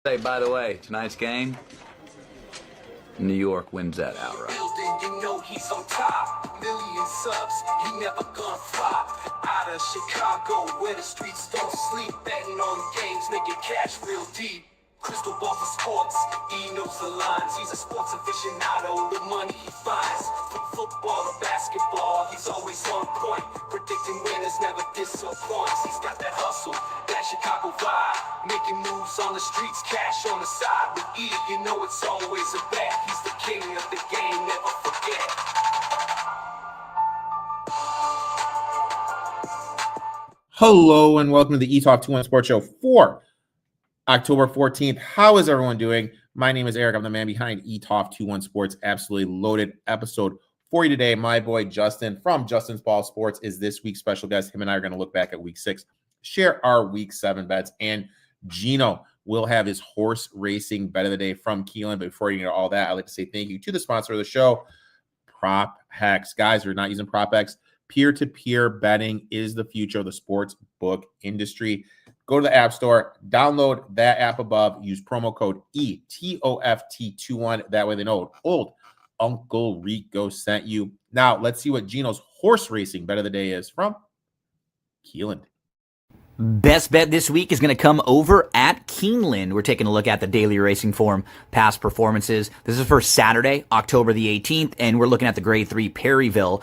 Hey, by the way, tonight's game, New York wins that outright. You know he's on top. Million subs, he never gonna flop. Out of Chicago, where the streets don't sleep. Betting on games, making cash real deep. Crystal ball for sports, he knows the lines. He's a sports aficionado, the money he finds. From football to basketball, he's always on point. Predicting winners never disappoints. He's got that hustle, that Chicago vibe. Making moves on the streets, cash on the side. With E, you know it's always a bet. He's the king of the game, never forget. Hello and welcome to the Etoft21sports Show for October 14th. How is everyone doing? My name is Erik. I'm the man behind Etoft21sports. Absolutely loaded episode for you today. My boy Justin from Justin's Ball Sports is this week's special guest. Him and I are going to look back at week 6, share our week 7 bets, and Gino will have his horse racing bet of the day from Keeneland. But before you get all that, I'd like to say thank you to the sponsor of the show, Prop Hex. Guys, we're not using Prop Hex. Peer-to-peer betting is the future of the sports book industry. Go to the App Store, download that app above, use promo code ETOFT21. That way they know old Uncle Rico sent you. Now, let's see what Gino's horse racing bet of the day is from Keeneland. Best bet this week is going to come over at Keeneland. We're taking a look at the daily racing form past performances. This is for Saturday, October the 18th, and we're looking at the Grade 3 Perryville.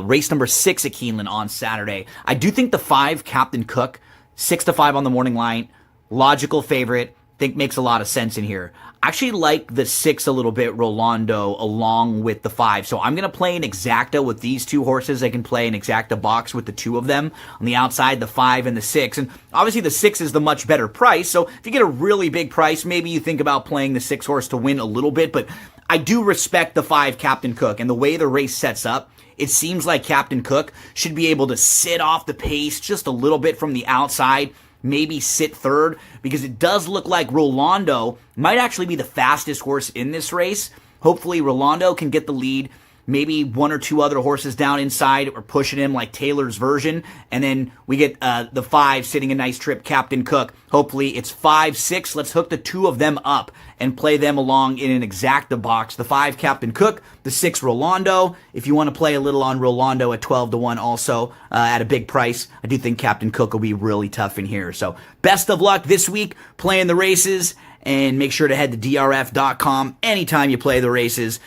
Race number 6 at Keeneland on Saturday. I do think the 5, Captain Cook, 6-5 on the morning line, logical favorite, think makes a lot of sense in here. I actually like the 6 a little bit, Rolando, along with the 5. So I'm going to play an exacta with these two horses. I can play an exacta box with the 2 of them. On the outside, the 5 and the 6. And obviously the 6 is the much better price. So if you get a really big price, maybe you think about playing the 6 horse to win a little bit. But I do respect the 5, Captain Cook. And the way the race sets up, it seems like Captain Cook should be able to sit off the pace just a little bit from the outside, maybe sit third, because it does look like Rolando might actually be the fastest horse in this race. Hopefully Rolando can get the lead, maybe 1 or 2 other horses down inside or pushing him like Taylor's version, and then we get the 5 sitting a nice trip, Captain Cook. Hopefully it's 5, 6. Let's hook the 2 of them up and play them along in an exacta box. The 5, Captain Cook, the 6, Rolando. If you want to play a little on Rolando at 12-1 also at a big price, I do think Captain Cook will be really tough in here. So best of luck this week playing the races, and make sure to head to drf.com anytime you play the races.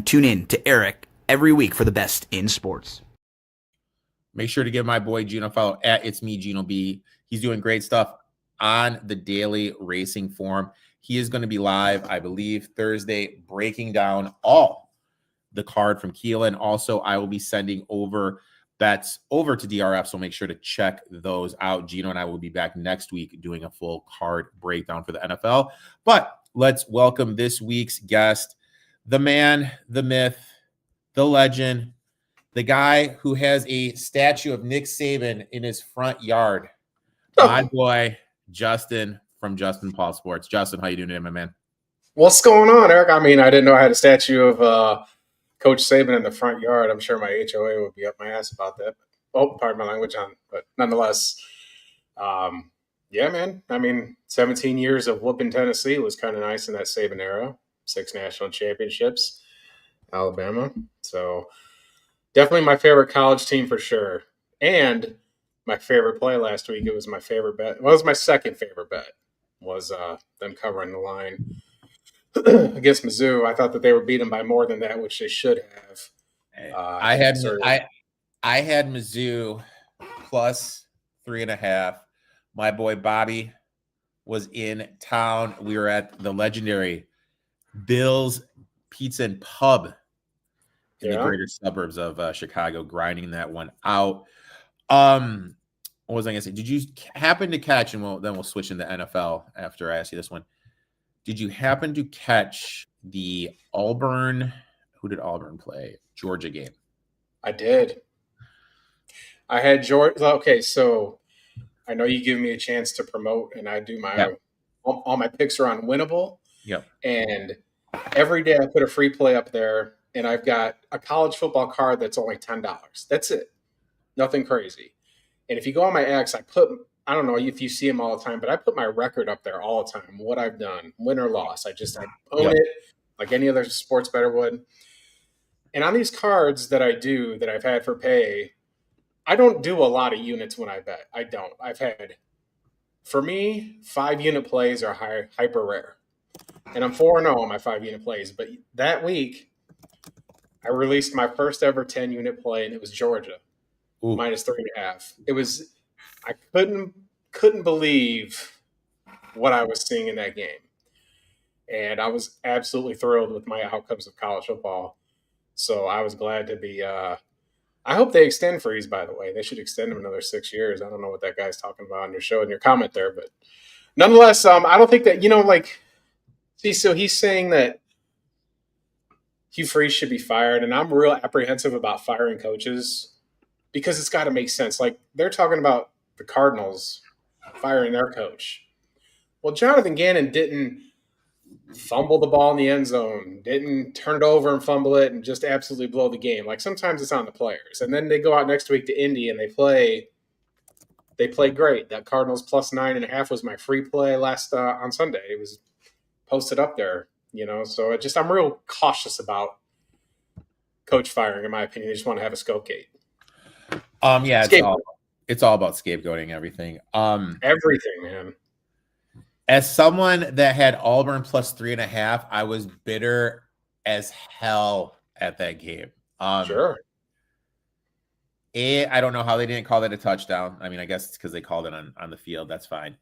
Tune in to Erik every week for the best in sports. Make sure to give my boy Gino a follow at It's Me Gino B. He's doing great stuff on the daily racing form. He is going to be live, I believe, Thursday, breaking down all the card from Keeneland. Also, I will be sending over bets over to DRF, so make sure to check those out. Gino and I will be back next week doing a full card breakdown for the NFL. But let's welcome this week's guest, the man, the myth, the legend, the guy who has a statue of Nick Saban in his front yard. My boy, Justin from Justin's Ball Sports. Justin, how you doing today, my man? What's going on, Erik? I mean, I didn't know I had a statue of Coach Saban in the front yard. I'm sure my HOA would be up my ass about that. Oh, pardon my language, but nonetheless, yeah, man. I mean, 17 years of whooping Tennessee was kind of nice in that Saban era. 6 national championships, Alabama. So definitely my favorite college team for sure. And my favorite play last week, it was my favorite bet. Well, it was my second favorite bet, was them covering the line against Mizzou. I thought that they were beaten by more than that, which they should have. I had Mizzou plus 3.5. My boy Bobby was in town. We were at the legendary Bill's Pizza and Pub in the greater suburbs of Chicago, grinding that one out. What was I gonna say? Did you happen to catch, and then we'll switch into NFL after I ask you this one. Did you happen to catch the Auburn? Who did Auburn play? Georgia game. I did. I had Georgia. Okay, so I know you give me a chance to promote, and I do my all my picks are on Winnable. Yep. And every day I put a free play up there, and I've got a college football card that's only $10. That's it. Nothing crazy. And if you go on my X, I put I don't know if you see them all the time, but I put my record up there all the time. What I've done, win or loss. I own Yep. it like any other sports bettor would. And on these cards that I do that I've had for pay, I don't do a lot of units when I bet. I don't. I've had, for me, 5-unit plays are hyper rare. And I'm 4-0 on my 5-unit plays. But that week, I released my first ever 10-unit play, and it was Georgia, Ooh. minus 3.5. It was, I couldn't believe what I was seeing in that game. And I was absolutely thrilled with my outcomes of college football. So I was glad to be. I hope they extend Freeze. By the way, they should extend him another 6 years. I don't know what that guy's talking about on your show and your comment there, but nonetheless, I don't think that See, so he's saying that Hugh Freeze should be fired, and I'm real apprehensive about firing coaches because it's got to make sense. Like they're talking about the Cardinals firing their coach. Well, Jonathan Gannon didn't fumble the ball in the end zone, didn't turn it over and fumble it and just absolutely blow the game. Like sometimes it's on the players. And then they go out next week to Indy and they play great. That Cardinals plus 9.5 was my free play last on Sunday. It was posted up there, so I'm real cautious about coach firing, in my opinion. I just want to have a scope gate. Yeah, it's all about scapegoating everything. Everything, man. As someone that had Auburn plus 3.5, I was bitter as hell at that game. Sure. I don't know how they didn't call that a touchdown. I mean, I guess it's because they called it on the field. That's fine.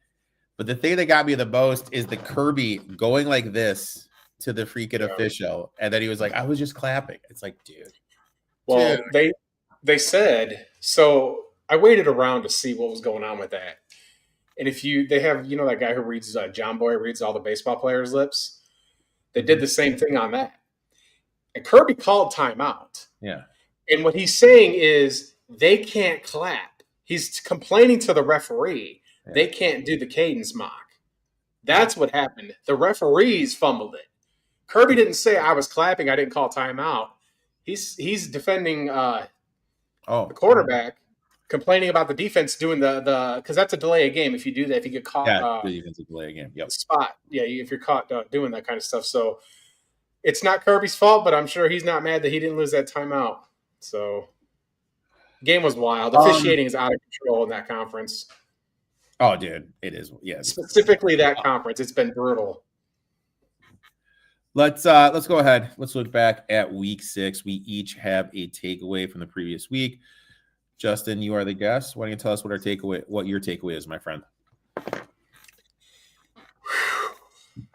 But the thing that got me the most is the Kirby going like this to the freaking official. And then he was like, I was just clapping. It's like, dude. Well, they said, so I waited around to see what was going on with that. And they have, that guy who reads, John Boy reads all the baseball players' lips. They did the same thing on that. And Kirby called timeout. Yeah. And what he's saying is they can't clap. He's complaining to the referee. Yeah. They can't do the cadence mock. That's what happened. The referees fumbled it. Kirby didn't say I was clapping. I didn't call timeout. He's defending the quarterback. Complaining about the defense doing the because that's a delay of game if you do that, if you get caught. The defensive delay of game. Yep. Spot. Yeah, if you're caught doing that kind of stuff. So it's not Kirby's fault, but I'm sure he's not mad that he didn't lose that timeout. So game was wild. Officiating is out of control in that conference. Oh, dude, it is. Yeah. Specifically that conference. It's been brutal. Let's go ahead. Let's look back at week 6. We each have a takeaway from the previous week. Justin, you are the guest. Why don't you tell us what your takeaway is, my friend?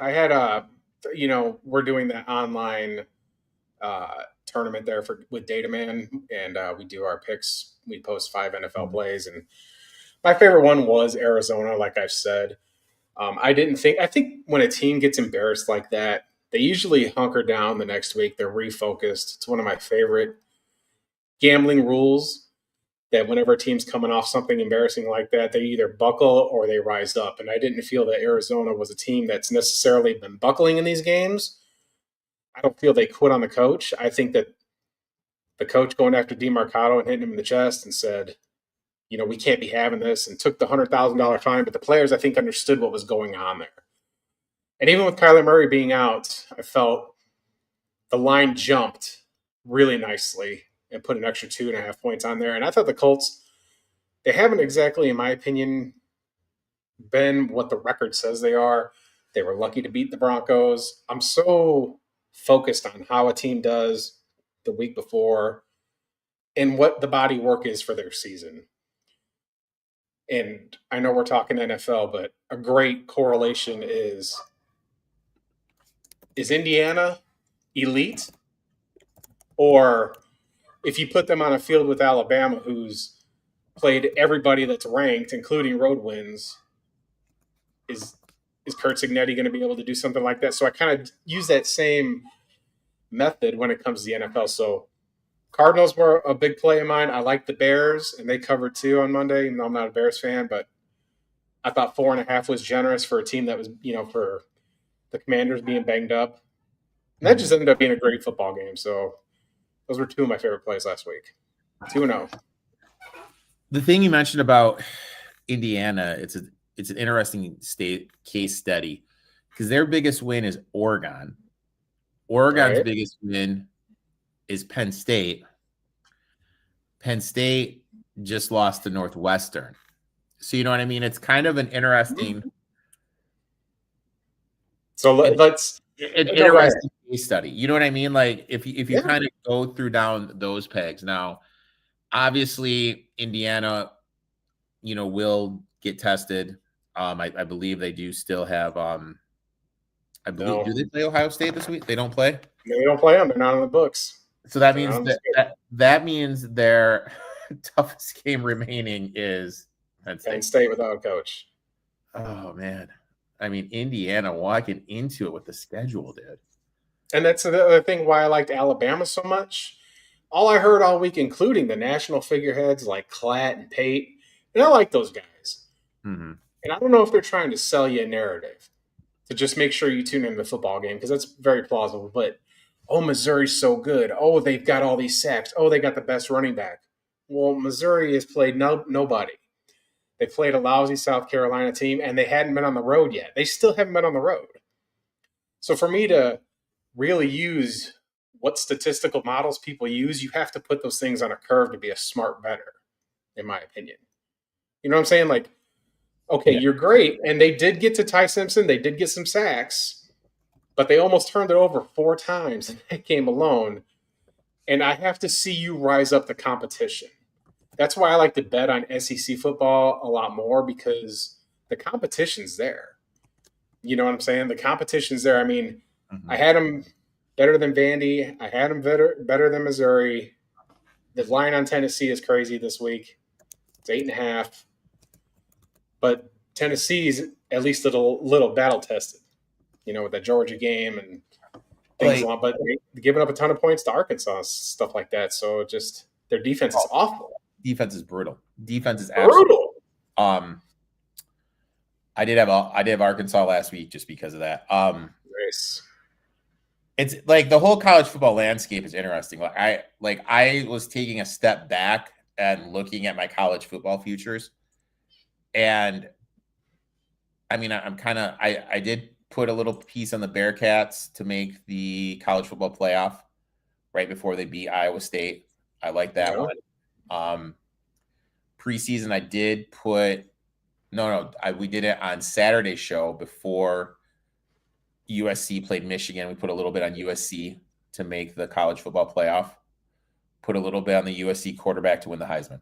I had we're doing that online tournament there with Dataman, and we do our picks. We post 5 NFL plays, and my favorite one was Arizona, like I've said. I think when a team gets embarrassed like that, they usually hunker down the next week. They're refocused. It's one of my favorite gambling rules. That whenever a team's coming off something embarrassing like that, they either buckle or they rise up. And I didn't feel that Arizona was a team that's necessarily been buckling in these games. I don't feel they quit on the coach. I think that the coach going after DeMarcado and hitting him in the chest and said, we can't be having this, and took the $100,000 fine. But the players, I think, understood what was going on there. And even with Kyler Murray being out, I felt the line jumped really nicely and put an extra 2.5 points on there. And I thought the Colts, they haven't exactly, in my opinion, been what the record says they are. They were lucky to beat the Broncos. I'm so focused on how a team does the week before and what the body work is for their season. And I know we're talking NFL, but a great correlation is Indiana elite? Or if you put them on a field with Alabama, who's played everybody that's ranked, including road wins, is Kurt Cignetti going to be able to do something like that? So I kind of use that same method when it comes to the NFL. So Cardinals were a big play of mine. I like the Bears, and they covered too on Monday, even though I'm not a Bears fan. But I thought 4.5 was generous for a team that was, for the Commanders being banged up. And that just ended up being a great football game. So those were 2 of my favorite plays last week. 2-0. The thing you mentioned about Indiana, it's an interesting case study because their biggest win is Oregon. Oregon's biggest win is Penn State. Penn State just lost to Northwestern. So you know what I mean? It's kind of an interesting. So let's an interesting case study. You know what I mean? Like if you kind of go through down those pegs. Now, obviously, Indiana, will get tested. I believe they do still have. I believe do they play Ohio State this week? They don't play. No, they don't play them. They're not on the books. So that means that means their toughest game remaining is Penn State without a coach. Oh man, I mean Indiana walking into it with the schedule, dude. And that's the other thing why I liked Alabama so much. All I heard all week, including the national figureheads like Klatt and Pate, and I like those guys. Mm-hmm. And I don't know if they're trying to sell you a narrative to just make sure you tune in to the football game because that's very plausible. But Missouri's so good. Oh, they've got all these sacks. Oh, they got the best running back. Well, Missouri has played nobody. They played a lousy South Carolina team, and they hadn't been on the road yet. They still haven't been on the road. So for me to really use what statistical models people use, you have to put those things on a curve to be a smart bettor, in my opinion. You know what I'm saying? Like, okay, you're great. And they did get to Ty Simpson. They did get some sacks, but they almost turned it over 4 times in that game alone. And I have to see you rise up the competition. That's why I like to bet on SEC football a lot more because the competition's there. You know what I'm saying? The competition's there. I mean, I had them better than Vandy. I had them better than Missouri. The line on Tennessee is crazy this week. It's 8.5. But Tennessee's at least a little battle tested, with the Georgia game and things along. But they're giving up a ton of points to Arkansas, stuff like that. So just their defense is awful. Defense is brutal. Defense is brutal. I did have Arkansas last week just because of that. Nice. It's like the whole college football landscape is interesting. I was taking a step back and looking at my college football futures. And I mean, I did put a little piece on the Bearcats to make the college football playoff right before they beat Iowa State. I like that one. Preseason, I did put we did it on Saturday's show before USC played Michigan. We put a little bit on USC to make the college football playoff. Put a little bit on the USC quarterback to win the Heisman.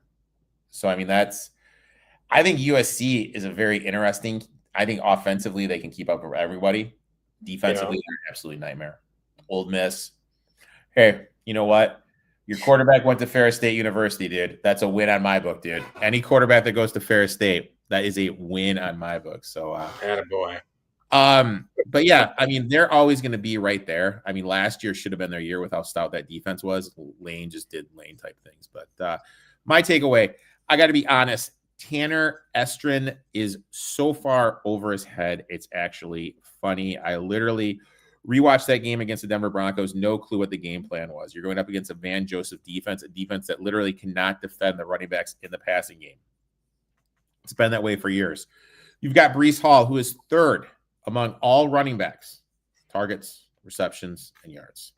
So I mean, I think USC is a very interesting. I think offensively they can keep up with everybody. Defensively, they're an absolute nightmare. Old Miss. Hey, you know what? Your quarterback went to Ferris State University, dude. That's a win on my book, dude. Any quarterback that goes to Ferris State, that is a win on my book. So, attaboy. But yeah, I mean, they're always going to be right there. I mean, last year should have been their year with how stout that defense was. Lane just did Lane type things. But my takeaway, I got to be honest, Tanner Estrin is so far over his head. It's actually funny. I literally rewatched that game against the Denver Broncos. No clue what the game plan was. You're going up against a Van Joseph defense, a defense that literally cannot defend the running backs in the passing game. It's been that way for years. You've got Breece Hall, who is third among all running backs, targets, receptions, and yards.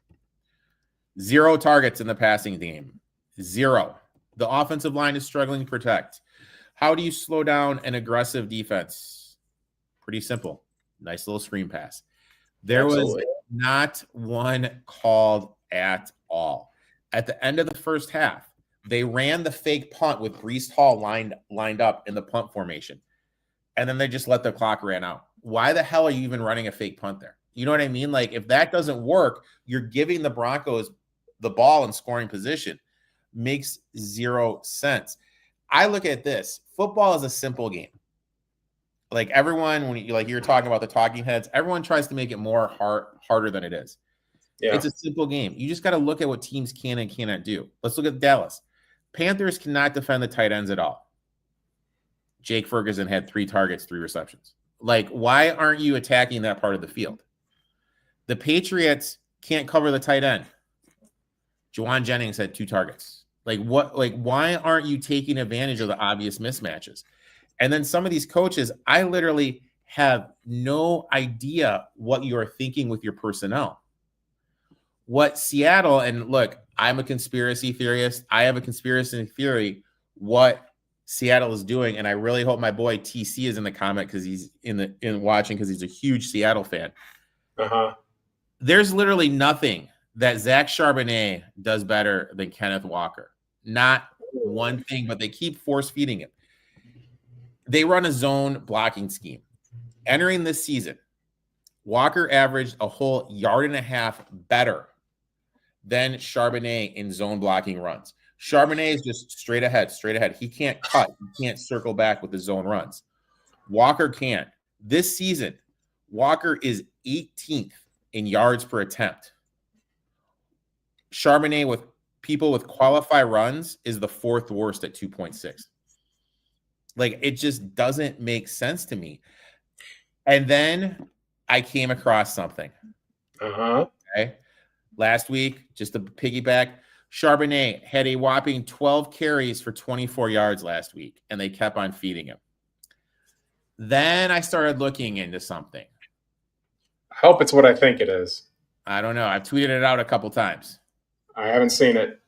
0 targets in the passing game. 0. The offensive line is struggling to protect. How do you slow down an aggressive defense? Pretty simple. Nice little screen pass. There was not one called at all. At the end of the first half, they ran the fake punt with Breece Hall lined up in the punt formation. And then they just let the clock ran out. Why the hell are you even running a fake punt there? You know what I mean? Like, if that doesn't work, you're giving the Broncos the ball in scoring position. Makes 0 sense. I look at this. Football is a simple game. Like everyone, when you're talking about the talking heads, everyone tries to make it more harder than it is. Yeah. It's a simple game. You just got to look at what teams can and cannot do. Let's look at Dallas. Panthers cannot defend the tight ends at all. Jake Ferguson had 3 targets, 3 receptions. Like, why aren't you attacking that part of the field? The Patriots can't cover the tight end. Juwan Jennings had 2 targets. Like, what? Like, why aren't you taking advantage of the obvious mismatches? And then some of these coaches, I literally have no idea what you're thinking with your personnel. What Seattle, and look, I'm a conspiracy theorist. I have a conspiracy theory what Seattle is doing, and I really hope my boy TC is in the comment because he's in watching because he's a huge Seattle fan. There's literally nothing that Zach Charbonnet does better than Kenneth Walker. Not one thing, but they keep force feeding him. They run a zone blocking scheme. Entering this season, Walker averaged a whole 1.5 yards better than Charbonnet in zone blocking runs. Charbonnet is just straight ahead. He can't cut. He can't circle back with the zone runs. Walker can. This season, Walker is 18th in yards per attempt. Charbonnet with people with qualified runs is the 4th worst at 2.6. Like, it just doesn't make sense to me. And then I came across something. Okay. Last week, just to piggyback, Charbonnet had a whopping 12 carries for 24 yards last week, and they kept on feeding him. Then I started looking into something. I hope it's what I think it is. I don't know. I've tweeted it out a couple times. I haven't seen it.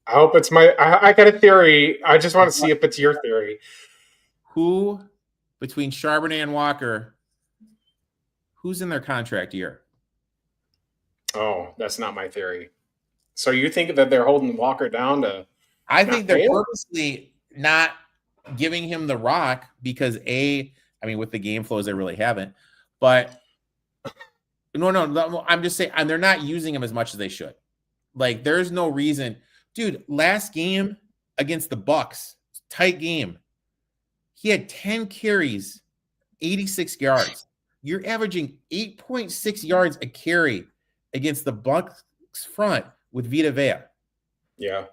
I hope it's I got a theory. I just want to see if it's your theory. Who, between Charbonnet and Walker, who's in their contract year? Oh, that's not my theory. So you think that they're holding Walker down to? I think they're purposely not giving him the rock because with the game flows, they really haven't. But no, I'm just saying, and they're not using him as much as they should. Like, there's no reason, dude. Last game against the Bucks, tight game, he had 10 carries, 86 yards. You're averaging 8.6 yards a carry against the Bucks front with Vita Vea. Yeah.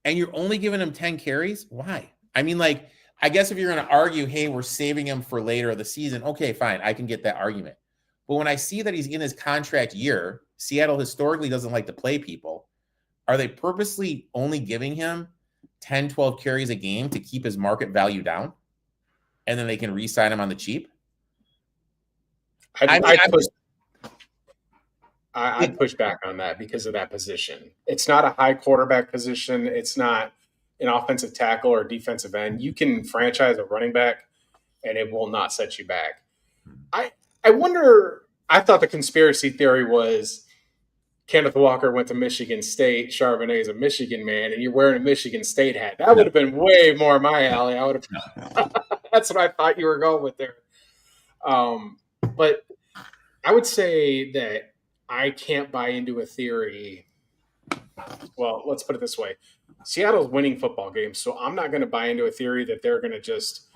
And you're only giving him 10 carries? Why? I mean, like, I guess if you're going to argue, hey, we're saving him for later of the season, okay, fine. I can get that argument. But when I see that he's in his contract year, Seattle historically doesn't like to play people. Are they purposely only giving him 10, 12 carries a game to keep his market value down? And then they can re-sign him on the cheap? I'd push back on that because of that position. It's not a high quarterback position. It's not an offensive tackle or defensive end. You can franchise a running back, and it will not set you back. I wonder. I thought the conspiracy theory was Kenneth Walker went to Michigan State. Charbonnet is a Michigan man, and you're wearing a Michigan State hat. That would have been way more my alley. I would have. That's what I thought you were going with there. But I would say that I can't buy into a theory. Well, let's put it this way. Seattle's winning football games, so I'm not going to buy into a theory that they're going to just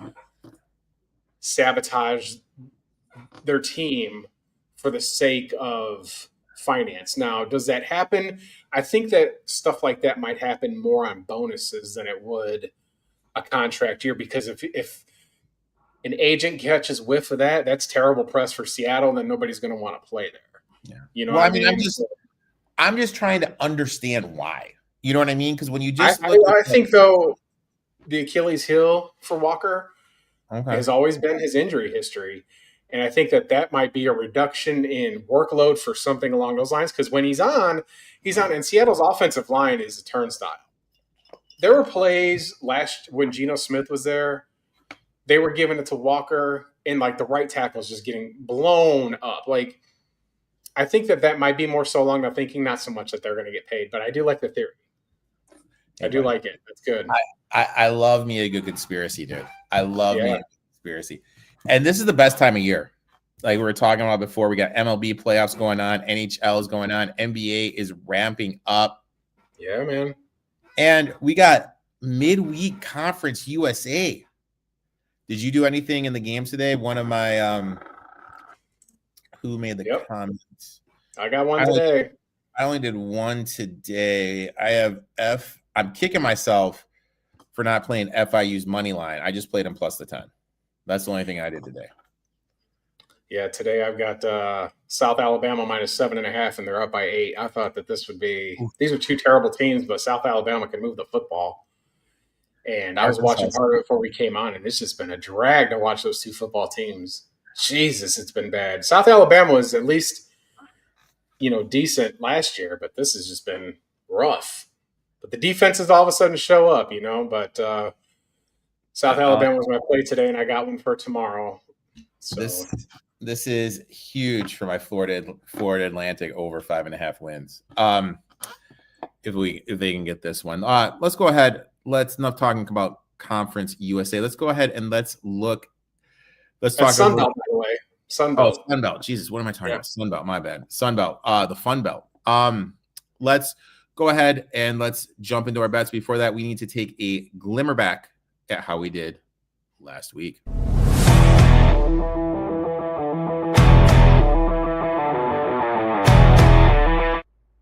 sabotage their team for the sake of finance. Now, does that happen? I think that stuff like that might happen more on bonuses than it would a contract year, because if an agent catches whiff of that, that's terrible press for Seattle, then nobody's going to want to play there. Yeah. You know, well, I mean, I'm just trying to understand why. You know what I mean? Because when you just I think though the Achilles heel for Walker has always been his injury history. And I think that might be a reduction in workload for something along those lines. Because when he's on, and Seattle's offensive line is a turnstile. There were plays when Gino Smith was there, they were giving it to Walker, and like the right tackle is just getting blown up. Like, I think that might be more so along the thinking, not so much that they're going to get paid, but I do like the theory. I do like it. That's good. I love me a good conspiracy, dude. I love me a good conspiracy. And this is the best time of year. Like we were talking about before, we got MLB playoffs going on, NHL is going on, NBA is ramping up. Yeah, man. And we got midweek conference USA. Did you do anything in the games today? One of my who made the comments? I got one today. I only did one today. I have I'm kicking myself for not playing FIU's money line. I just played them plus the 10. That's the only thing I did today. Yeah, today I've got South Alabama minus 7.5, and they're up by 8. I thought that these are two terrible teams, but South Alabama can move the football. And I was watching part of it before we came on, and it's just been a drag to watch those two football teams. Jesus, it's been bad. South Alabama was at least, decent last year, but this has just been rough. But the defenses all of a sudden show up, But South Alabama was my play today, and I got one for tomorrow. So this is huge for my Florida Atlantic over 5.5 wins. If they can get this one, let's go ahead. Let's not talking about Conference USA. Let's go ahead and let's talk Sun Belt, by the way. Sun Belt. Oh, Sun Belt. Jesus, what am I talking about? Sun Belt. My bad. Sun Belt. The Fun Belt. Let's go ahead and let's jump into our bets. Before that, we need to take a glimmer back at how we did last week.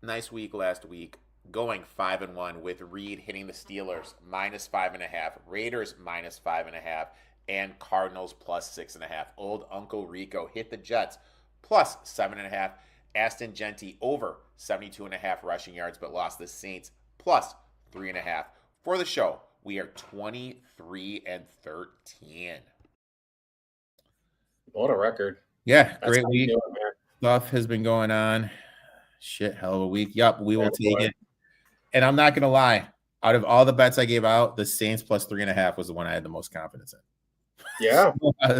Nice week last week. Going 5-1 with Reed hitting the Steelers -5.5, Raiders -5.5, and Cardinals +6.5. Old Uncle Rico hit the Jets +7.5. Aston Genty over 72.5 rushing yards, but lost the Saints +3.5. For the show, we are 23-13. What a record. Yeah, great week. Stuff has been going on. Shit, hell of a week. Yup, we will take it. And I'm not going to lie. Out of all the bets I gave out, the Saints +3.5 was the one I had the most confidence in. Yeah.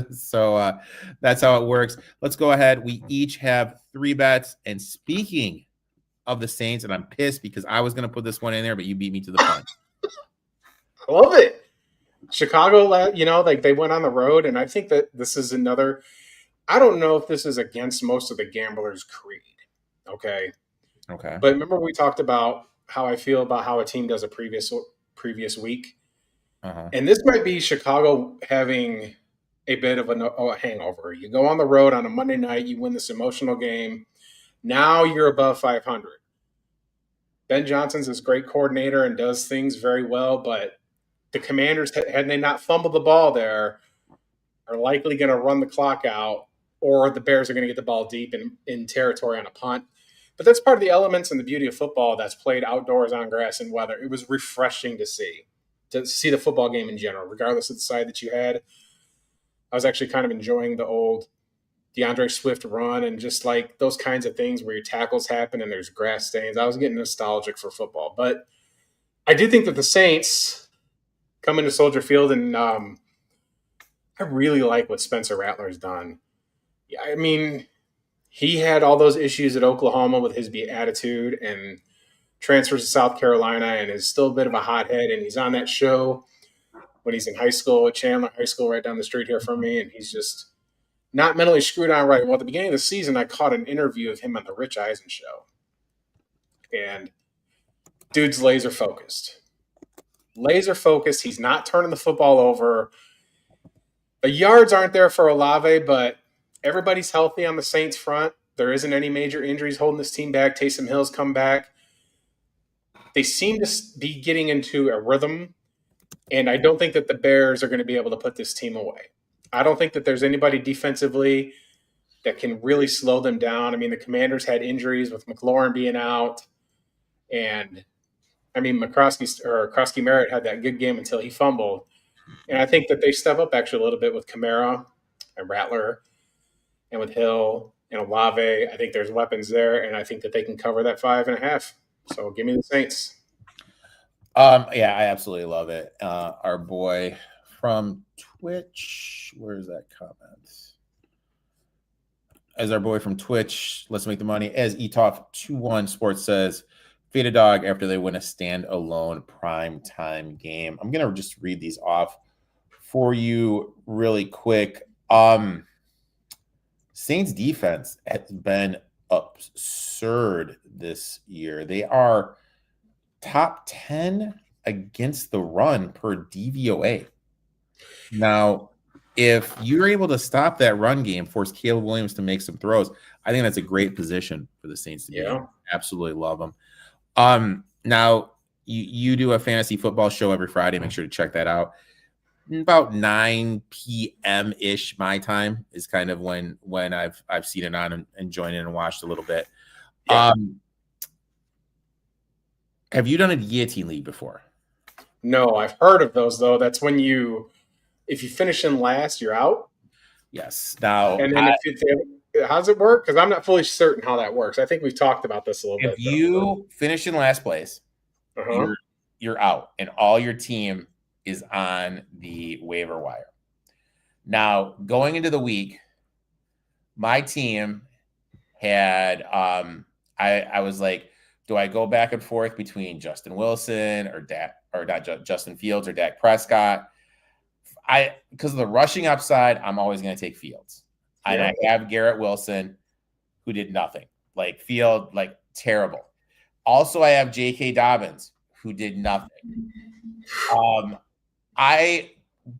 So that's how it works. Let's go ahead. We each have 3 bets. And speaking of the Saints, and I'm pissed because I was going to put this one in there, but you beat me to the punch. I love it. Chicago, they went on the road, and I think that this is another – I don't know if this is against most of the gamblers' creed, okay? Okay. But remember we talked about how I feel about how a team does a previous week? Uh-huh. And this might be Chicago having a bit of a hangover. You go on the road on a Monday night, you win this emotional game. Now you're above 500. Ben Johnson's this great coordinator and does things very well, but the Commanders, had they not fumbled the ball there, are likely going to run the clock out, or the Bears are going to get the ball deep in territory on a punt. But that's part of the elements and the beauty of football that's played outdoors on grass and weather. It was refreshing to see the football game in general, regardless of the side that you had. I was actually kind of enjoying the old DeAndre Swift run and just like those kinds of things where your tackles happen and there's grass stains. I was getting nostalgic for football. But I do think that the Saints come into Soldier Field, and I really like what Spencer Rattler's done. Yeah, I mean, he had all those issues at Oklahoma with his attitude and transfers to South Carolina and is still a bit of a hothead. And he's on that show when he's in high school at Chandler High School right down the street here from me. And he's just not mentally screwed on right. Well, at the beginning of the season, I caught an interview of him on the Rich Eisen show. And dude's laser focused. He's not turning the football over. The yards aren't there for Olave, but everybody's healthy on the Saints front. There isn't any major injuries holding this team back. Taysom Hill's come back. They seem to be getting into a rhythm, and I don't think that the Bears are going to be able to put this team away. I don't think that there's anybody defensively that can really slow them down. I mean, the Commanders had injuries with McLaurin being out, and I mean, Krosky Merritt had that good game until he fumbled. And I think that they step up actually a little bit with Kamara and Rattler and with Hill and Olave. I think there's weapons there, and I think that they can cover that 5.5. So give me the Saints. Yeah, I absolutely love it. Our boy from Twitch, where's that comment? As our boy from Twitch, let's make the money. As Etoft21sports says, fade a dog after they win a standalone prime time game. I'm gonna just read these off for you really quick. Saints defense has been absurd this year. They are top 10 against the run per DVOA. Now, if you're able to stop that run game, force Caleb Williams to make some throws, I think that's a great position for the Saints to be in. Absolutely love them. Now you do a fantasy football show every Friday. Make sure to check that out. About 9 p.m. ish my time is kind of when I've seen it on and joined in and watched a little bit. Yeah. Have you done a guillotine league before? No, I've heard of those though. That's when if you finish in last, you're out. Yes. Now, And then how does it work? Because I'm not fully certain how that works. I think we've talked about this a little if bit. you finish in last place, you're out, and all your team is on the waiver wire. Now, going into the week, my team had I was like, do I go back and forth between Justin Wilson or Justin Fields or Dak Prescott? Because of the rushing upside, I'm always going to take Fields. And I have Garrett Wilson, who did nothing. Like Field, like terrible. Also, I have J.K. Dobbins, who did nothing. I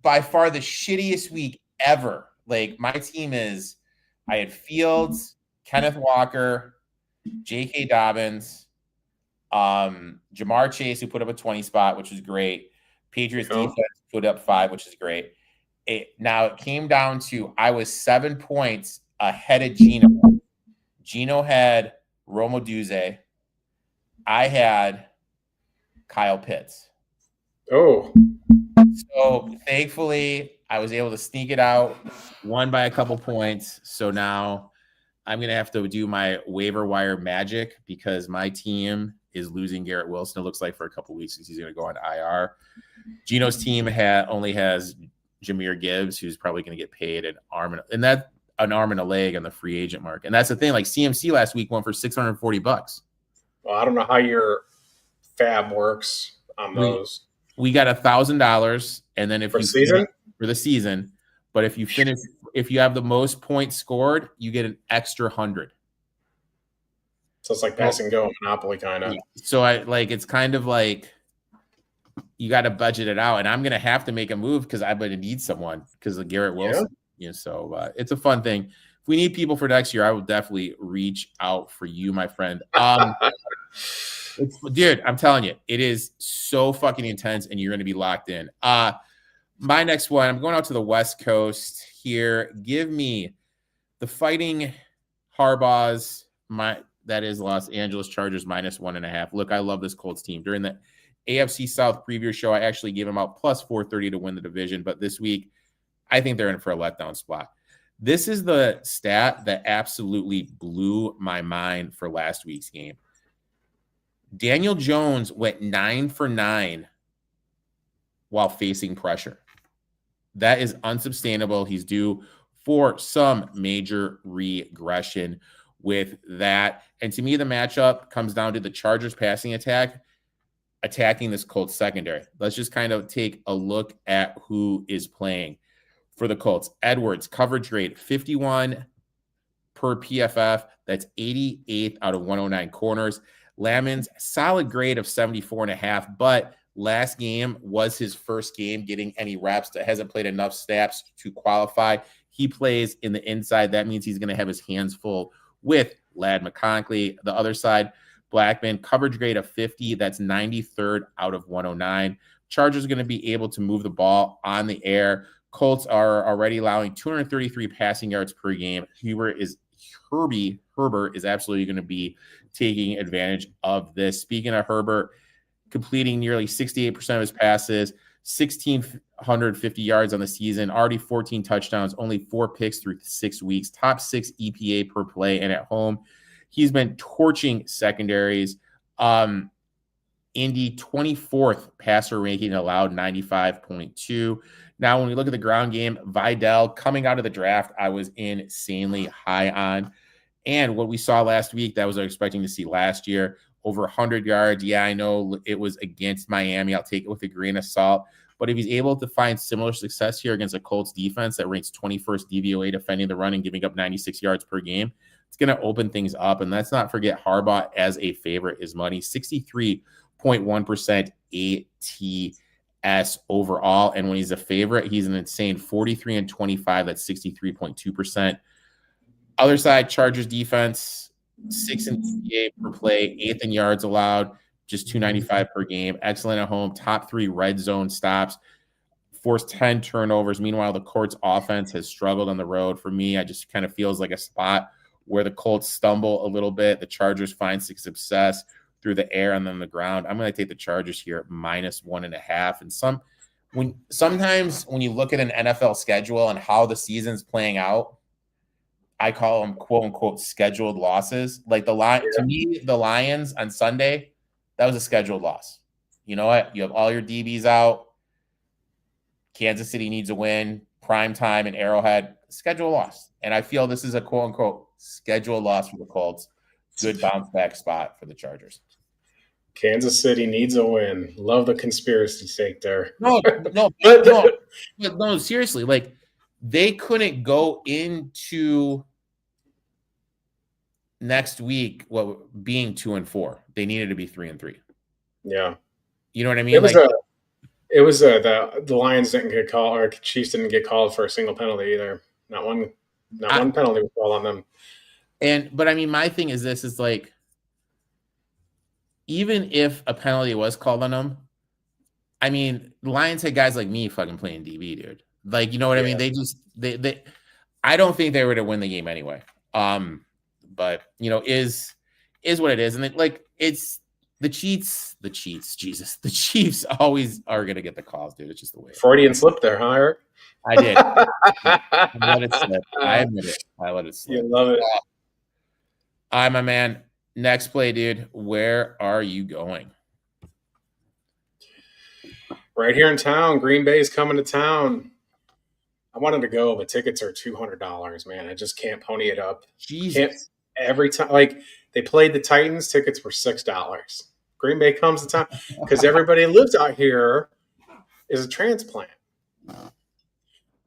by far the shittiest week ever. Like my team I had Fields, Kenneth Walker, J.K. Dobbins, Jamar Chase, who put up a 20 spot, which was great. Patriots defense put up 5, which is great. Now it came down to I was 7 points ahead of Gino. Gino had Romo Duze. I had Kyle Pitts. Oh. So thankfully, I was able to sneak it out, won by a couple points. So now I'm going to have to do my waiver wire magic because my team is losing Garrett Wilson, it looks like, for a couple weeks because he's going to go on IR. Gino's team only has Jahmyr Gibbs, who's probably going to get paid an arm and a leg on the free agent market. And that's the thing. Like CMC last week went for $640. Well, I don't know how your fab works on those. We got $1,000, and then for the season. But if you have the most points scored, you get an extra 100. So it's like pass and go Monopoly kind of. So it's kind of like you got to budget it out, and I'm gonna have to make a move because I'm gonna need someone because of Garrett Wilson. Yeah. So it's a fun thing. If we need people for next year, I will definitely reach out for you, my friend. Dude, I'm telling you, it is so fucking intense, and you're going to be locked in. My next one, I'm going out to the West Coast here. Give me the Fighting Harbaughs. That is Los Angeles Chargers -1.5. Look, I love this Colts team. During the AFC South preview show, I actually gave them out +430 to win the division. But this week, I think they're in for a letdown spot. This is the stat that absolutely blew my mind for last week's game. Daniel Jones went 9 for 9 while facing pressure. That is unsustainable. He's due for some major regression with that. And to me, the matchup comes down to the Chargers passing attack attacking this Colts secondary. Let's just kind of take a look at who is playing for the Colts. Edwards, coverage grade 51 per PFF. That's 88th out of 109 corners. Lammon's solid grade of 74.5, but last game was his first game getting any reps. That hasn't played enough snaps to qualify. He plays in the inside. That means he's going to have his hands full with Ladd McConkey. The other side, Blackman, coverage grade of 50. That's 93rd out of 109. Chargers are going to be able to move the ball on the air. Colts are already allowing 233 passing yards per game. Herbert is absolutely going to be taking advantage of this. Speaking of Herbert, completing nearly 68% of his passes, 1,650 yards on the season, already 14 touchdowns, only 4 picks through 6 weeks, top 6 EPA per play, and at home, he's been torching secondaries. Indy 24th passer ranking allowed 95.2. Now, when we look at the ground game, Vidal coming out of the draft, I was insanely high on. And what we saw last week, that was what I was expecting to see last year, over 100 yards. Yeah, I know it was against Miami. I'll take it with a grain of salt. But if he's able to find similar success here against a Colts defense that ranks 21st DVOA defending the run and giving up 96 yards per game, it's going to open things up. And let's not forget Harbaugh as a favorite is money, 63.1% ATS overall. And when he's a favorite, he's an insane 43-25. That's 63.2%. Other side, Chargers defense, 6th in EPA per play, 8th in yards allowed, just 295 per game. Excellent at home, top 3 red zone stops, forced 10 turnovers. Meanwhile, the Colts offense has struggled on the road. For me, I just kind of feels like a spot where the Colts stumble a little bit. The Chargers find success through the air and then the ground. I'm going to take the Chargers here at -1.5. And sometimes when you look at an NFL schedule and how the season's playing out, I call them quote unquote scheduled losses. Like to me, the Lions on Sunday, that was a scheduled loss. You know what? You have all your DBs out. Kansas City needs a win. Prime time in Arrowhead, schedule loss. And I feel this is a quote unquote schedule loss for the Colts. Good bounce back spot for the Chargers. Kansas City needs a win. Love the conspiracy sake there. No, seriously. Like, they couldn't go into next week being 2-4. They needed to be 3-3. Yeah. You know what I mean? It was the Lions didn't get called, or Chiefs didn't get called for a single penalty either. Not one penalty was called on them. But I mean, my thing is this is like, even if a penalty was called on them, I mean, the Lions had guys like me fucking playing DB, dude. Like, you know what I mean? They I don't think they were to win the game anyway. But you know, is what it is. And it's the Chiefs, Jesus. The Chiefs always are gonna get the calls, dude. It's just the way. Freudian slip there, huh, Eric? I did. I let it slip. I admit it. I let it slip. You love it. All right, my man. Next play, dude. Where are you going? Right here in town. Green Bay's coming to town. I wanted to go, but tickets are $200, man. I just can't pony it up. Jesus. Every time, like, they played the Titans, tickets were $6. Green Bay comes to town because everybody who lives out here is a transplant.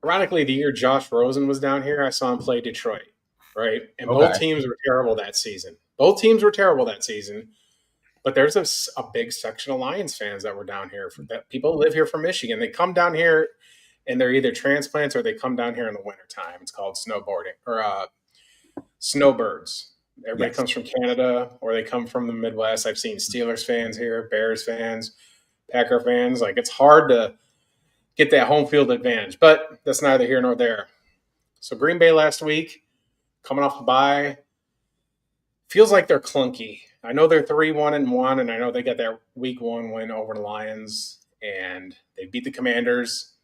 Ironically, the year Josh Rosen was down here, I saw him play Detroit, right? And both teams were terrible that season. But there's a big section of Lions fans that were down here. That people live here from Michigan. They come down here, and they're either transplants or they come down here in the wintertime. It's called snowboarding or snowbirds. Everybody comes from Canada or they come from the Midwest. I've seen Steelers fans here, Bears fans, Packer fans. Like, it's hard to get that home field advantage, but that's neither here nor there. So Green Bay last week, coming off a bye, feels like they're clunky. I know they're 3-1-1, and I know they got that week 1 win over the Lions, and they beat the Commanders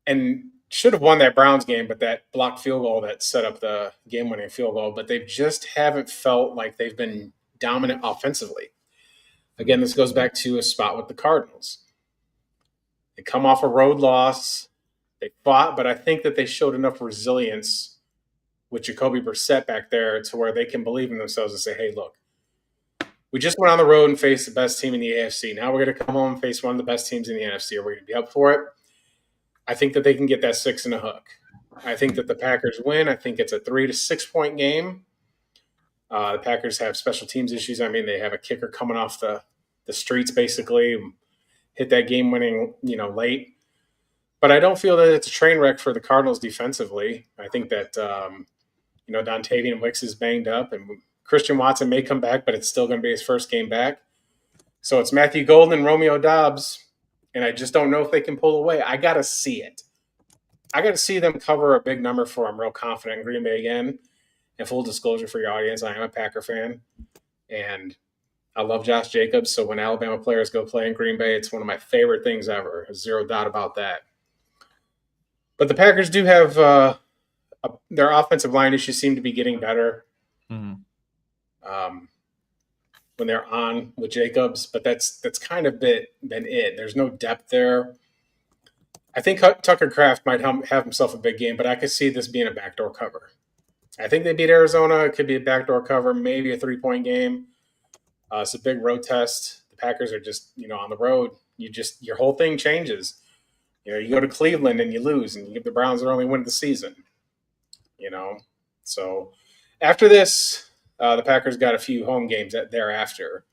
and should have won that Browns game, but that blocked field goal that set up the game-winning field goal. But they just haven't felt like they've been dominant offensively. Again, this goes back to a spot with the Cardinals. They come off a road loss. They fought, but I think that they showed enough resilience with Jacoby Brissett back there to where they can believe in themselves and say, hey, look, we just went on the road and faced the best team in the AFC. Now we're going to come home and face one of the best teams in the NFC. Are we going to be up for it? I think that they can get that 6 in a hook. I think that the Packers win. I think it's a 3 to 6 point game. The Packers have special teams issues. I mean, they have a kicker coming off the streets, basically, hit that game winning, late. But I don't feel that it's a train wreck for the Cardinals defensively. I think that, Dontavian Wicks is banged up, and Christian Watson may come back, but it's still going to be his first game back. So it's Matthew Golden and Romeo Doubs. And I just don't know if they can pull away. I got to see it. I got to see them cover a big number for I'm real confident in Green Bay again. And full disclosure for your audience, I am a Packer fan. And I love Josh Jacobs. So when Alabama players go play in Green Bay, it's one of my favorite things ever. There's zero doubt about that. But the Packers do have their offensive line issues seem to be getting better. Mm-hmm. When they're on with Jacobs, but that's kind of been it. There's no depth there. I think Tucker Kraft might have himself a big game, but I could see this being a backdoor cover. I think they beat Arizona. It could be a backdoor cover, maybe a 3-point game. It's a big road test. The Packers are just, on the road. Your whole thing changes. You go to Cleveland and you lose, and you give the Browns their only win of the season. So after this, the Packers got a few home games thereafter.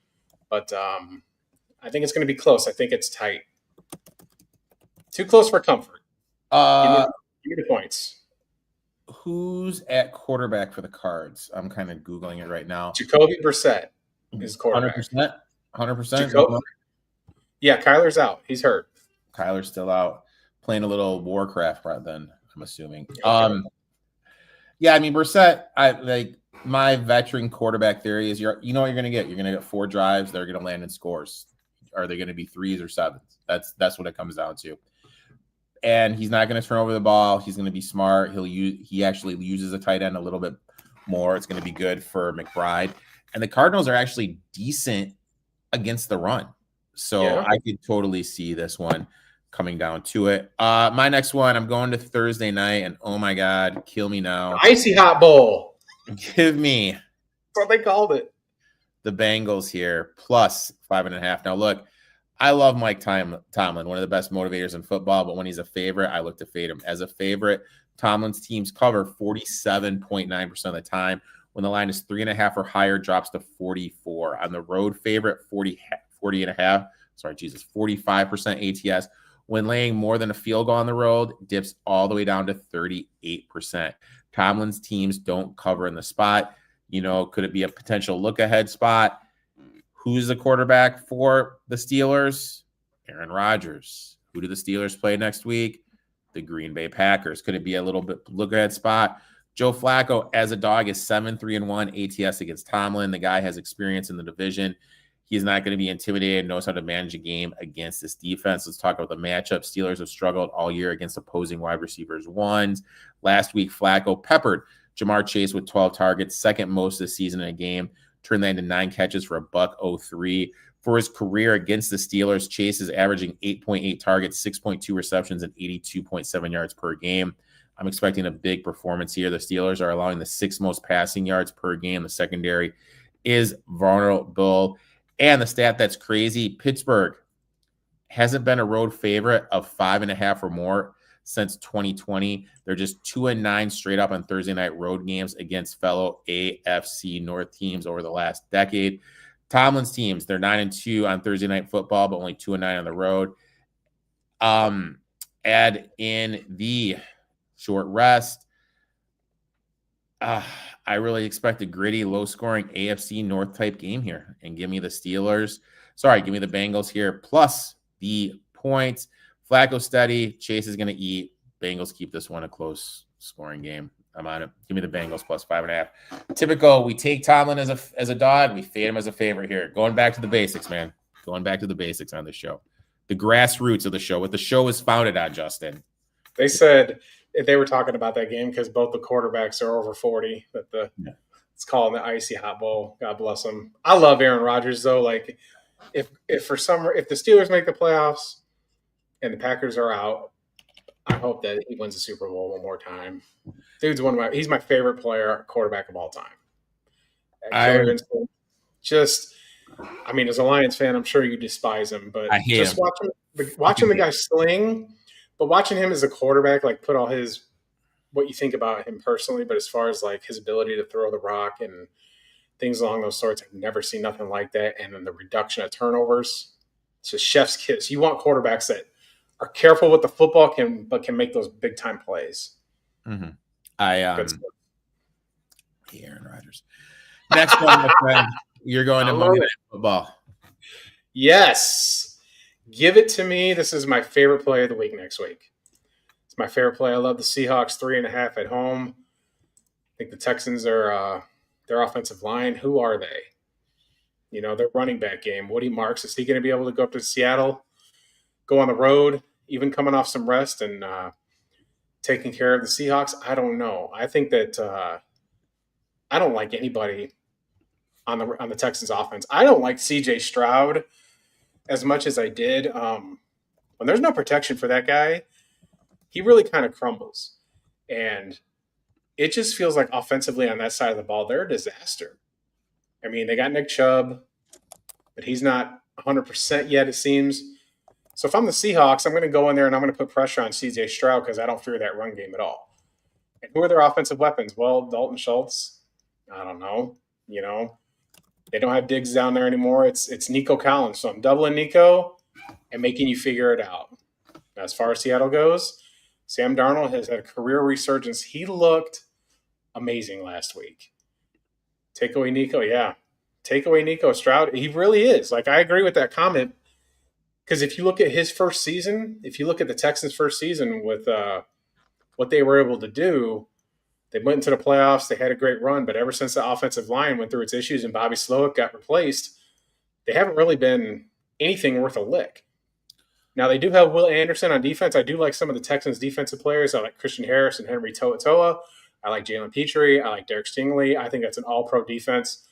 But I think it's going to be close. I think it's tight. Too close for comfort. Give me the points. Who's at quarterback for the Cards? I'm kind of Googling it right now. Jacoby Brissett is quarterback. 100%? Yeah, Kyler's out. He's hurt. Kyler's still out. Playing a little Warcraft right then, I'm assuming. Yeah, I mean, Brissett, my veteran quarterback theory is what you're going to get. You're going to get 4 drives. They're going to land in scores. Are they going to be 3s or 7s? That's what it comes down to. And he's not going to turn over the ball. He's going to be smart. He actually uses a tight end a little bit more. It's going to be good for McBride. And the Cardinals are actually decent against the run. So I could totally see this one coming down to it. My next one, I'm going to Thursday night, and oh my God, kill me now. Icy Hot Bowl. Give me That's what they called it. the Bengals here, plus 5.5. Now, look, I love Mike Tomlin, one of the best motivators in football, but when he's a favorite, I look to fade him. As a favorite, Tomlin's teams cover 47.9% of the time. When the line is 3.5 or higher, drops to 44. On the road favorite, 40.5. 45% ATS. When laying more than a field goal on the road, dips all the way down to 38%. Tomlin's teams don't cover in the spot. Could it be a potential look-ahead spot? Who's the quarterback for the Steelers? Aaron Rodgers. Who do the Steelers play next week? The Green Bay Packers. Could it be a little bit look-ahead spot? Joe Flacco, as a dog, is 7-3-1 ATS against Tomlin. The guy has experience in the division. He's not going to be intimidated, knows how to manage a game against this defense. Let's talk about the matchup. Steelers have struggled all year against opposing wide receivers ones. Last week, Flacco peppered Jamar Chase with 12 targets, second most this season in a game. Turned that into 9 catches for $103. For his career against the Steelers, Chase is averaging 8.8 targets, 6.2 receptions, and 82.7 yards per game. I'm expecting a big performance here. The Steelers are allowing the 6th most passing yards per game. The secondary is vulnerable. And the stat that's crazy, Pittsburgh hasn't been a road favorite of 5.5 or more since 2020. They're just 2-9 straight up on Thursday night road games against fellow AFC North teams over the last decade. Tomlin's teams, they're 9-2 on Thursday night football, but only 2-9 on the road. Add in the short rest. I really expect a gritty, low-scoring AFC North type game here. And give me the Steelers. Give me the Bengals here, plus the points. Flacco steady. Chase is going to eat. Bengals keep this one a close scoring game. I'm on it. Give me the Bengals plus 5.5. Typical. We take Tomlin as a dog. We fade him as a favorite here. Going back to the basics, man. Going back to the basics on this show. The grassroots of the show. What the show is founded on, Justin. They said they were talking about that game because both the quarterbacks are over 40. It's called the Icy Hot Bowl. God bless them. I love Aaron Rodgers though. Like if the Steelers make the playoffs and the Packers are out, I hope that he wins the Super Bowl one more time. Dude's he's my favorite quarterback of all time. As a Lions fan, I'm sure you despise him, but I hate him. Watching the guy sling, but watching him as a quarterback, like put all what you think about him personally, but as far as like his ability to throw the rock and things along those sorts, I've never seen nothing like that. And then the reduction of turnovers, it's just chef's kiss. You want quarterbacks that are careful with the football, but can make those big time plays. Mm-hmm. Aaron Rodgers. Next one, my friend. You're going to Monday Night Football. Yes. Give it to me. This is my favorite play of the week next week. It's my favorite play. I love the Seahawks 3.5 at home. I think the Texans are their offensive line. Who are they? Their running back game. Woody Marks, is he going to be able to go up to Seattle, go on the road, even coming off some rest and taking care of the Seahawks? I don't know. I think that I don't like anybody on the Texans offense. I don't like CJ Stroud as much as I did. When there's no protection for that guy, he really kind of crumbles. And it just feels like offensively on that side of the ball, they're a disaster. I mean, they got Nick Chubb, but he's not 100% yet, it seems. So if I'm the Seahawks, I'm going to go in there and I'm going to put pressure on CJ Stroud because I don't fear that run game at all. And who are their offensive weapons? Well, Dalton Schultz. I don't know. They don't have Diggs down there anymore. It's Nico Collins. So I'm doubling Nico and making you figure it out. As far as Seattle goes, Sam Darnold has had a career resurgence. He looked amazing last week. Take away Nico, yeah. Take away Nico Stroud. He really is. Like, I agree with that comment. Because if you look at his first season, if you look at the Texans' first season with what they were able to do, They went into the playoffs. They had a great run, but ever since the offensive line went through its issues and Bobby Slowick got replaced, they haven't really been anything worth a lick. Now, they do have Will Anderson on defense. I do like some of the Texans' defensive players. I like Christian Harris and Henry To'oTo'o. I like Jalen Petrie. I like Derek Stingley. I think that's an all-pro defense.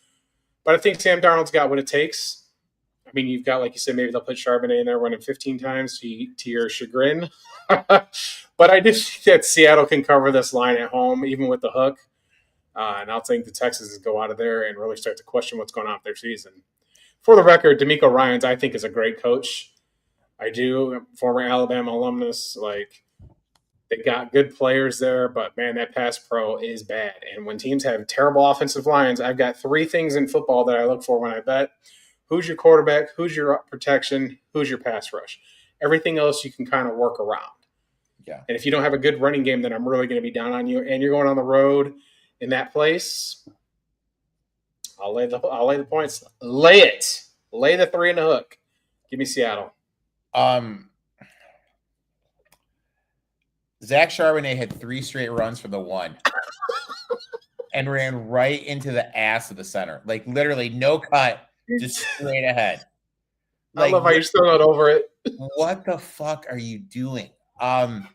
But I think Sam Darnold's got what it takes. I mean, you've got, like you said, maybe they'll put Charbonnet in there running 15 times to your chagrin. But I do think that Seattle can cover this line at home, even with the hook. And I'll think the Texans go out of there and really start to question what's going on with their season. For the record, D'Amico Ryans, I think, is a great coach. I do. Former Alabama alumnus. Like, they got good players there, but, man, that pass pro is bad. And when teams have terrible offensive lines, I've got 3 things in football that I look for when I bet. Who's your quarterback? Who's your protection? Who's your pass rush? Everything else you can kind of work around. Yeah. And if you don't have a good running game, then I'm really going to be down on you. And you're going on the road in that place. I'll lay the points. Lay it. Lay the 3 in the hook. Give me Seattle. Zach Charbonnet had 3 straight runs from the 1 and ran right into the ass of the center. Like, literally no cut, just straight ahead. Like, I love how you're still not over it. What the fuck are you doing? I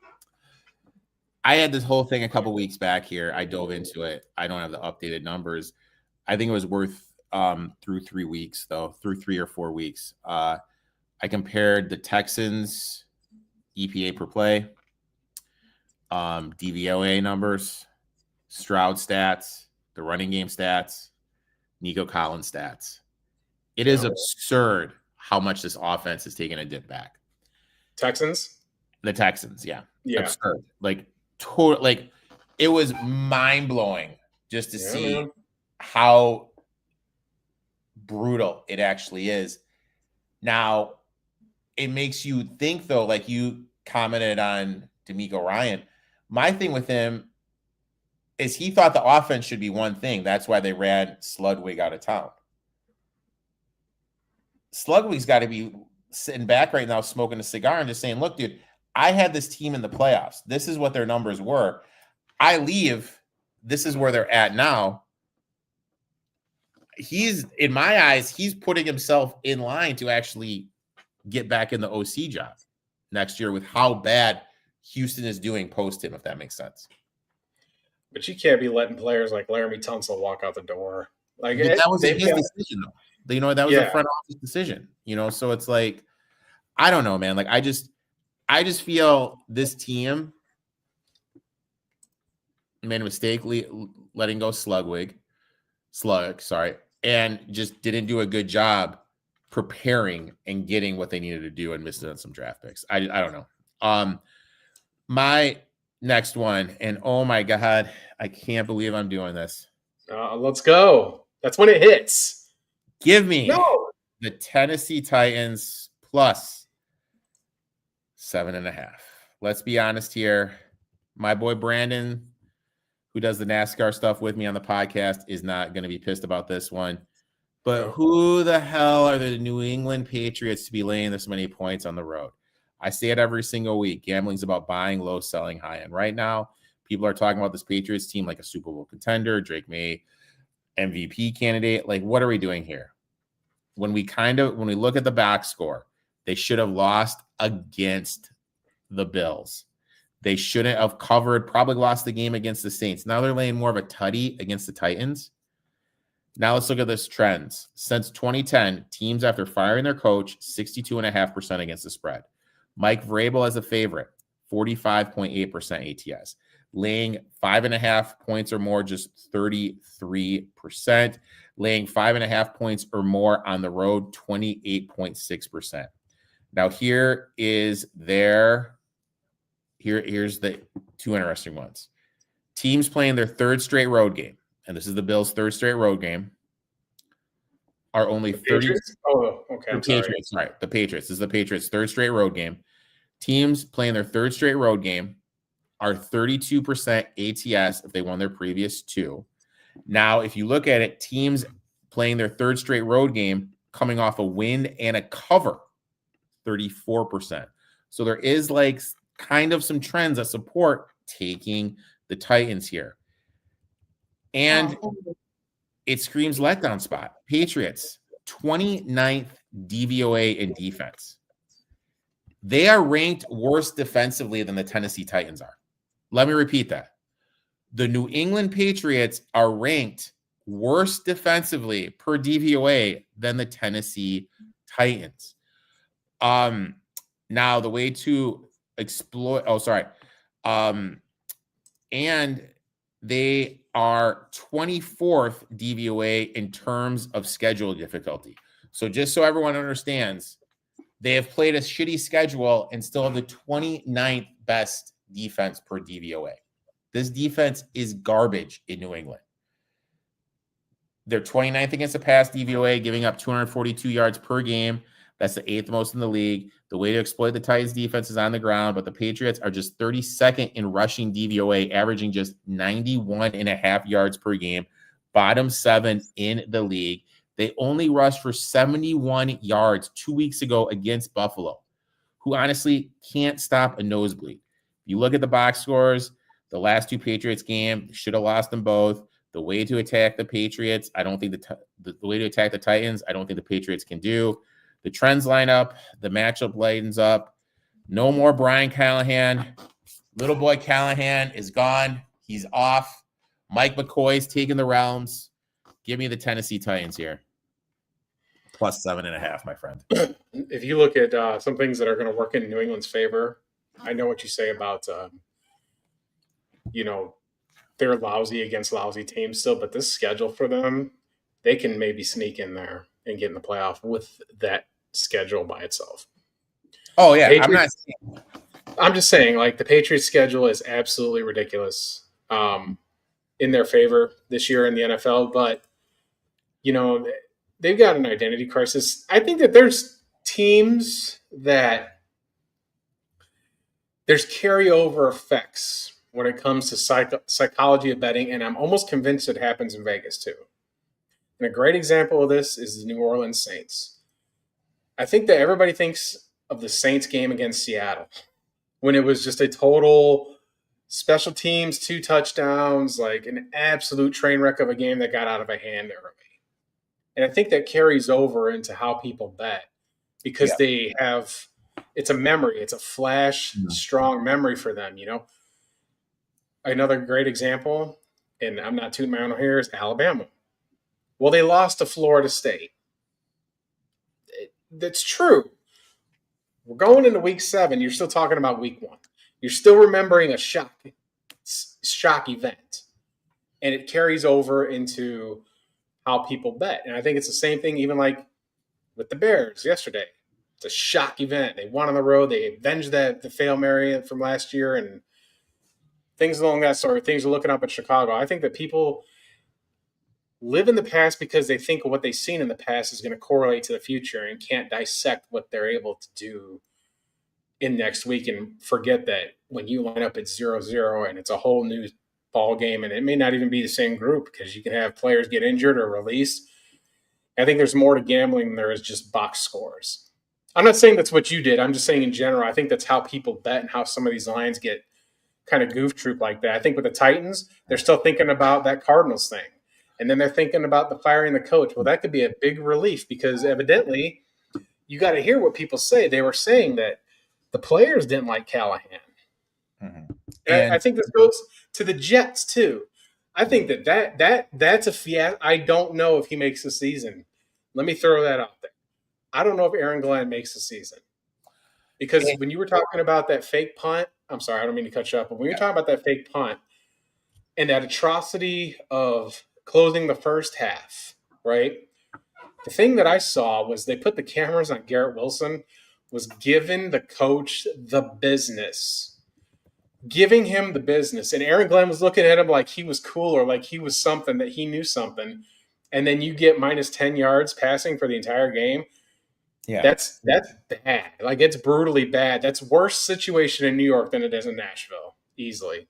had this whole thing a couple weeks back here. I dove into it. I don't have the updated numbers. I think it was worth through 3 weeks, though, through 3 or 4 weeks. I compared the Texans EPA per play, DVOA numbers, Stroud stats, the running game stats, Nico Collins stats. It is absurd how much this offense is taking a dip back. Texans? The Texans, yeah. Absurd. Like, it was mind-blowing just to see how brutal it actually is. Now, it makes you think, though, like you commented on D'Amico Ryan. My thing with him is he thought the offense should be one thing. That's why they ran Sludwig out of town. Sludwig's got to be sitting back right now smoking a cigar and just saying, look, dude, I had this team in the playoffs. This is what their numbers were. I leave. This is where they're at now. In my eyes, he's putting himself in line to actually get back in the OC job next year with how bad Houston is doing post him, if that makes sense. But you can't be letting players like Laramie Tunsil walk out the door. Like, that was his decision, though. You know, that was a front office decision. You know, so it's like, I don't know, man. Like, I just feel this team made a mistake letting go Slug, and just didn't do a good job preparing and getting what they needed to do and missed on some draft picks. I don't know. My next one, and oh my God, I can't believe I'm doing this. Let's go. That's when it hits. Give me the Tennessee Titans plus 7.5. Let's be honest here. My boy Brandon, who does the NASCAR stuff with me on the podcast, is not going to be pissed about this one. But who the hell are the New England Patriots to be laying this many points on the road? I say it every single week. Gambling's about buying low, selling high. And right now, people are talking about this Patriots team like a Super Bowl contender, Drake May, MVP candidate. Like, what are we doing here? When we look at the box score, they should have lost against the Bills. They shouldn't have covered, probably lost the game against the Saints. Now they're laying more of a tutty against the Titans. Now let's look at this trends. Since 2010, teams after firing their coach, 62.5% against the spread. Mike Vrabel as a favorite, 45.8% ATS. Laying 5.5 points or more, just 33%. Laying 5.5 points or more on the road, 28.6%. Now here's the 2 interesting ones. Teams playing their 3rd straight road game, and this is the Bills' 3rd straight road game, are only 30. Oh, okay. The Patriots, sorry. The Patriots. This is the Patriots' 3rd straight road game. Teams playing their 3rd straight road game are 32% ATS if they won their previous 2. Now, if you look at it, teams playing their 3rd straight road game coming off a win and a cover, 34%. So there is like kind of some trends that support taking the Titans here. And it screams letdown spot. Patriots, 29th DVOA in defense. They are ranked worse defensively than the Tennessee Titans are. Let me repeat that. The New England Patriots are ranked worse defensively per DVOA than the Tennessee Titans. Now the way to exploit, and they are 24th DVOA in terms of schedule difficulty. So just so everyone understands, they have played a shitty schedule and still have the 29th best defense per DVOA. This defense is garbage in New England. They're 29th against the pass DVOA, giving up 242 yards per game. That's the 8th most in the league. The way to exploit the Titans defense is on the ground, but the Patriots are just 32nd in rushing DVOA, averaging just 91.5 yards per game, bottom 7 in the league. They only rushed for 71 yards 2 weeks ago against Buffalo, who honestly can't stop a nosebleed. If you look at the box scores, the last two Patriots game, should have lost them both. The way to attack the Patriots, I don't think the way to attack the Titans, I don't think the Patriots can do. The trends line up. The matchup lightens up. No more Brian Callahan. Little boy Callahan is gone. He's off. Mike McCoy's taking the realms. Give me the Tennessee Titans here. Plus 7.5, my friend. If you look at some things that are going to work in New England's favor, I know what you say about, they're lousy against lousy teams still, but this schedule for them, they can maybe sneak in there and get in the playoff with that schedule by itself. Oh, yeah. I'm just saying, like, the Patriots schedule is absolutely ridiculous in their favor this year in the NFL, but, they've got an identity crisis. I think that there's teams that there's carryover effects when it comes to psychology of betting, and I'm almost convinced it happens in Vegas too. And a great example of this is the New Orleans Saints. I think that everybody thinks of the Saints game against Seattle when it was just a total special teams, 2 touchdowns, like an absolute train wreck of a game that got out of a hand early. And I think that carries over into how people bet because they have – it's a memory. It's a flash, strong memory for them, Another great example, and I'm not tooting my own here, is Alabama. Well, they lost to Florida State. That's true. We're going into week 7. You're still talking about week 1. You're still remembering a shock event. And it carries over into how people bet. And I think it's the same thing even like with the Bears yesterday. It's a shock event. They won on the road. They avenged the Hail Mary from last year and things along that sort. Things are looking up at Chicago. I think that people live in the past because they think what they've seen in the past is going to correlate to the future and can't dissect what they're able to do in next week and forget that when you line up at 0-0 and it's a whole new ball game and it may not even be the same group because you can have players get injured or released. I think there's more to gambling than there is just box scores. I'm not saying that's what you did. I'm just saying in general, I think that's how people bet and how some of these lines get kind of goof troop like that. I think with the Titans, they're still thinking about that Cardinals thing. And then they're thinking about the firing the coach. Well, that could be a big relief because evidently you got to hear what people say. They were saying that the players didn't like Callahan. Mm-hmm. And I think this goes to the Jets too. I think that's a fiasco. I don't know if he makes the season. Let me throw that out there. I don't know if Aaron Glenn makes the season. Because when you were talking about that fake punt, I'm sorry, I don't mean to cut you up, but when you're talking about that fake punt and that atrocity of closing the first half, right? The thing that I saw was they put the cameras on Garrett Wilson, was giving the coach the business. Giving him the business. And Aaron Glenn was looking at him like he was cool or like he was something, that he knew something. And then you get minus 10 yards passing for the entire game. Yeah, that's bad. Like, it's brutally bad. That's worse situation in New York than it is in Nashville, easily.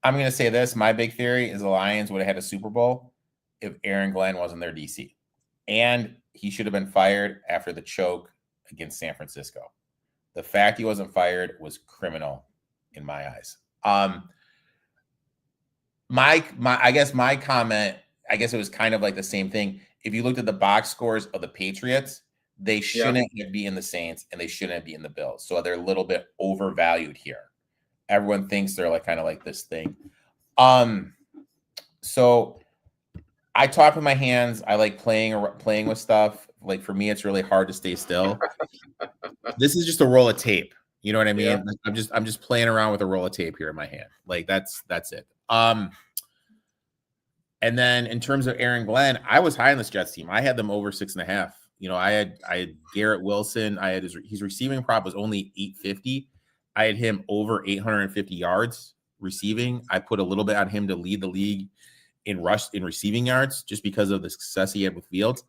I'm going to say this. My big theory is the Lions would have had a Super Bowl if Aaron Glenn wasn't their DC. And he should have been fired after the choke against San Francisco. The fact he wasn't fired was criminal in my eyes. I guess my comment, I guess it was kind of like the same thing. If you looked at the box scores of the Patriots, they shouldn't be in the Saints and they shouldn't be in the Bills. So they're a little bit overvalued here. Everyone thinks they're like kind of like this thing. So I talk with my hands. I like playing with stuff. Like for me, it's really hard to stay still. This is just a roll of tape. You know what I mean? Yeah. Like, I'm just playing around with a roll of tape here in my hand. Like that's it. And then in terms of Aaron Glenn, I was high on this Jets team. I had them over 6.5. You know, I had Garrett Wilson. I had his receiving prop was only 850. I had him over 850 yards receiving. I put a little bit on him to lead the league in receiving yards just because of the success he had with Fields.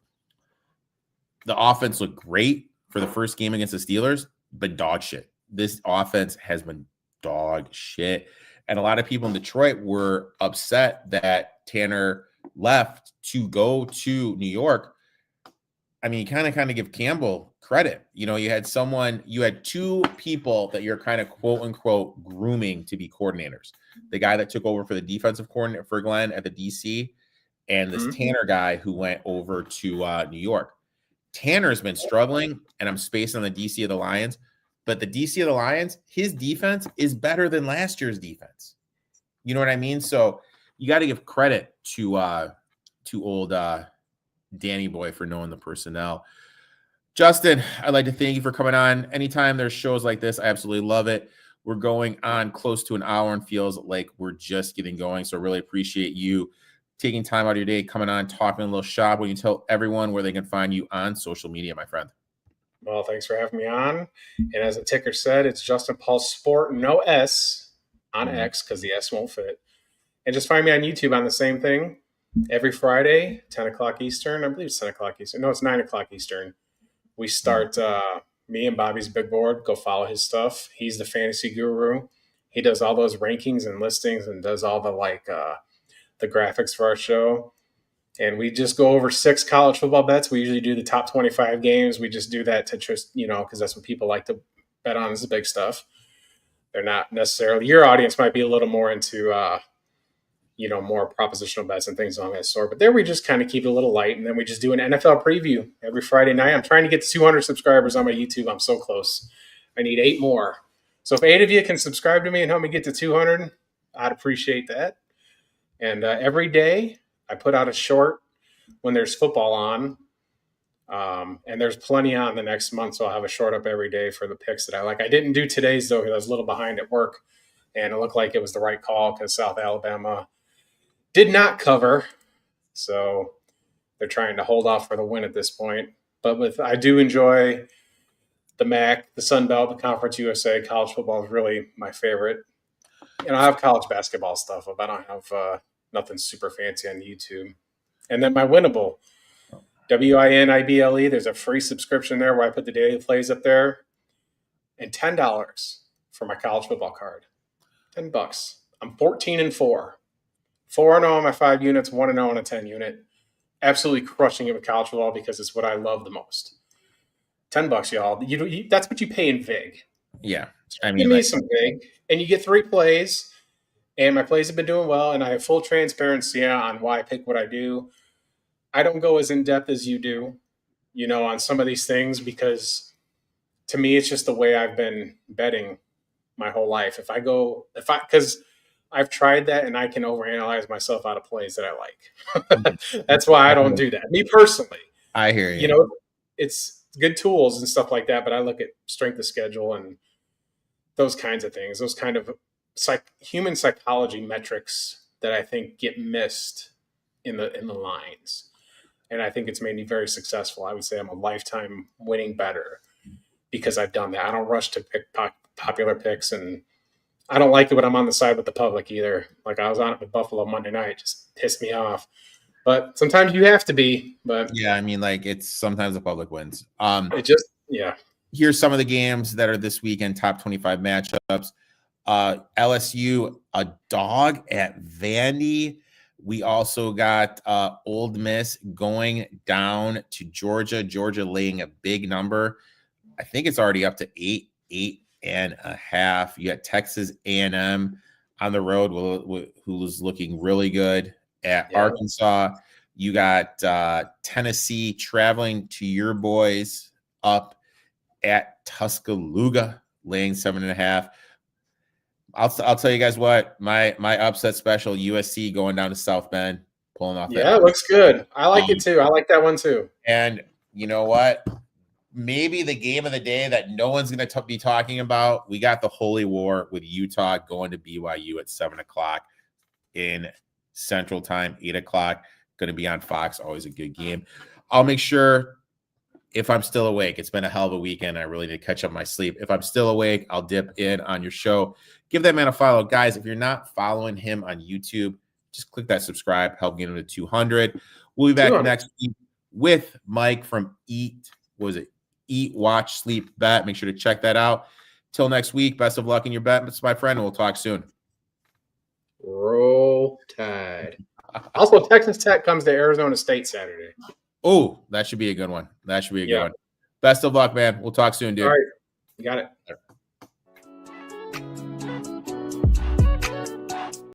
The offense looked great for the first game against the Steelers, but dog shit. This offense has been dog shit. And a lot of people in Detroit were upset that Tanner left to go to New York. I mean, you kind of give Campbell credit. You know, you had two people that you're kind of quote unquote grooming to be coordinators. The guy that took over for the defensive coordinator for Glenn at the DC, and this Tanner guy who went over to New York. Tanner's been struggling, and I'm spacing on the DC of the Lions. But the DC of the Lions, his defense is better than last year's defense. You know what I mean? So you got to give credit to old Danny Boy for knowing the personnel. Justin, I'd like to thank you for coming on. Anytime there's shows like this, I absolutely love it. We're going on close to an hour and feels like we're just getting going. So I really appreciate you taking time out of your day, coming on, talking a little shop. Will you tell everyone where they can find you on social media, my friend? Well, thanks for having me on. And as the ticker said, it's Justin Paul Sport, no S on X because the S won't fit. And just find me on YouTube on the same thing every Friday, 10 o'clock Eastern. I believe it's 10 o'clock Eastern. No, it's 9 o'clock Eastern. We start me and Bobby's Big Board. Go follow his stuff. He's the fantasy guru. He does all those rankings and listings and does all the the graphics for our show. And we just go over 6 college football bets. We usually do the top 25 games. We just do that to just, because that's what people like to bet on is the big stuff. They're not necessarily, your audience might be a little more into, more propositional bets and things along that sort. But there we just kind of keep it a little light. And then we just do an NFL preview every Friday night. I'm trying to get to 200 subscribers on my YouTube. I'm so close. I need 8 more. So if 8 of you can subscribe to me and help me get to 200, I'd appreciate that. And every day, I put out a short when there's football on, and there's plenty on the next month, so I'll have a short up every day for the picks that I like. I didn't do today's, though, because I was a little behind at work, and it looked like it was the right call because South Alabama did not cover, so they're trying to hold off for the win at this point. But I do enjoy the MAC, the Sun Belt, the Conference USA. College football is really my favorite. And I have college basketball stuff, but I don't have nothing super fancy on YouTube. And then my Winnable, WINIBLE, there's a free subscription there where I put the daily plays up there. And $10 for my college football card. $10. I'm 14-4. 4-0 on my 5 units, 1-0 on a 10 unit. Absolutely crushing it with college football because it's what I love the most. $10, y'all. That's what you pay in VIG. Yeah. Give me some VIG. And you get 3 plays. And my plays have been doing well, and I have full transparency on why I pick what I do. I don't go as in-depth as you do, on some of these things because to me, it's just the way I've been betting my whole life. Because I've tried that and I can overanalyze myself out of plays that I like. That's why I don't do that. Me personally. I hear you. It's good tools and stuff like that, but I look at strength of schedule and those kinds of things, those kind of human psychology metrics that I think get missed in the lines. And I think it's made me very successful. I would say I'm a lifetime winning bettor because I've done that. I don't rush to pick popular picks, and I don't like it when I'm on the side with the public either. Like I was on it with Buffalo Monday night, it just pissed me off. But sometimes you have to be. But yeah, I mean, like it's sometimes the public wins. Here's some of the games that are this weekend, top 25 matchups. LSU, a dog at Vandy. We also got Ole Miss going down to Georgia. Georgia laying a big number. I think it's already up to 8.5. You got Texas A&M on the road, who's looking really good at Yeah. Arkansas. You got Tennessee traveling to your boys up at Tuscaloosa, laying 7.5. I'll tell you guys what, my upset special, USC going down to South Bend, pulling off Yeah, it looks good. I like it too. I like that one too. And you know what? Maybe the game of the day that no one's going to be talking about. We got the Holy War with Utah going to BYU at 7:00 in Central Time, 8:00. Going to be on Fox. Always a good game. I'll make sure if I'm still awake. It's been a hell of a weekend. I really need to catch up my sleep. If I'm still awake, I'll dip in on your show. Give that man a follow, guys. If you're not following him on YouTube, just click that subscribe. Help get him to 200. We'll be back 200. next week with Mike from Eat, Watch, Sleep, Bet. Make sure to check that out. Till next week, best of luck in your bets, my friend, and we'll talk soon. Roll Tide. Also, Texas Tech comes to Arizona State Saturday. Oh, that should be a good one. Good one. Best of luck, man. We'll talk soon, dude. All right. You got it.